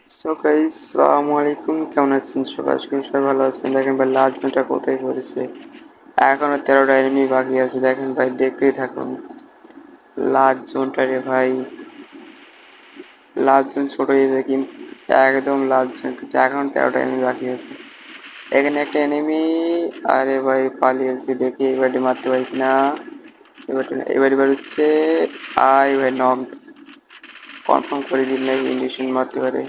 So guys আসসালামু আলাইকুম, কেমন আছেন সবাই? আশা করি সবাই ভালো আছেন। দেখেন ভাই, লাস্ট জোনটা কোথায় পড়েছে। এখনো 13টা এনিমি বাকি আছে। দেখেন ভাই, দেখতেই থাকুন। লাস্ট জোনটা রে ভাই, লাস্ট জোন ছোট হয়ে যায় কিন্তু একদম লাস্ট জোন, কিন্তু এখন 13টা এনিমি বাকি আছে। এখানে একটা এনিমি, আরে ভাই পালিয়েছে, দেখি এবারে মারতে পারি কিনা। এবারে বেরোচ্ছে, আয় ভাই নক কনফার্ম করে দিন, নাই ইন্ডিশন মারতে পারে।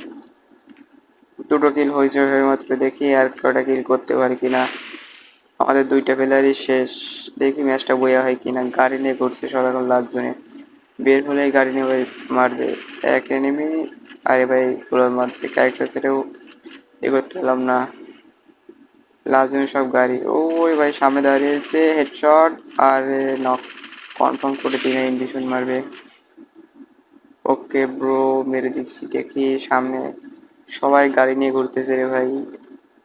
দুটো কিল হয়েছে মাত্র, দেখি আর কটা কিল করতে পারি কিনা। আমাদের দুইটা প্লেয়ারই শেষ। দেখি ম্যাচটা বইয়া হয় কিনা। গাড়ি নিয়ে ঘুরছে সব এখন লাস্ট জোনে। বের হলেই গাড়ি নিয়ে ভাই মারবে। এক এনিমি, আরে ভাই পুরো মারছে, ক্যারেক্টার সেটাও এ করতে পেলাম না। লাস্ট জোনে সব গাড়ি, ওই ভাই সামনে দাঁড়িয়েছে, হেডশট আর নক কনফার্ম করে দিনে ইন্ডিশন মারবে। ওকে ব্রো, মেরে দিচ্ছি। দেখি সামনে সবাই গাড়ি নিয়ে ঘুরতেছে রে ভাই।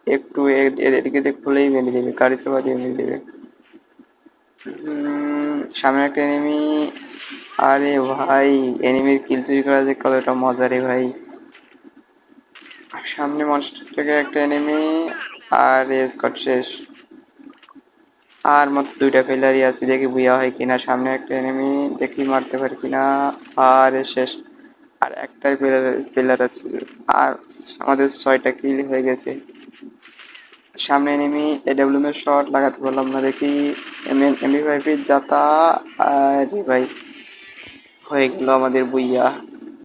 একটু এদিকে দেখতে হলেই মেরে দেবে, গাড়ি চাপা দিয়ে মেরে দেবে। সামনে একটা এনিমি, আরে ভাই এনিমির কিল চুরি করা যে কতটা মজা রে ভাই। সামনে মনস্টার থেকে একটা এনিমি, আর স্কট শেষ। আর মাত্র দুইটা প্লেয়ারই আছে, দেখি বুয়া হয় কিনা। সামনে একটা এনিমি, দেখি মারতে পারি কিনা। আর শেষ। আর একটাই প্লেয়ার আছে। আর আমাদের 6টা কিল হয়ে গেছে। সামনে এনিমি, এডব্লিউএম এর শট লাগাতে পারলাম না, দেখি এমবি ফাইভের যাতা। আরে ভাই হয়ে গেল আমাদের বুইয়া।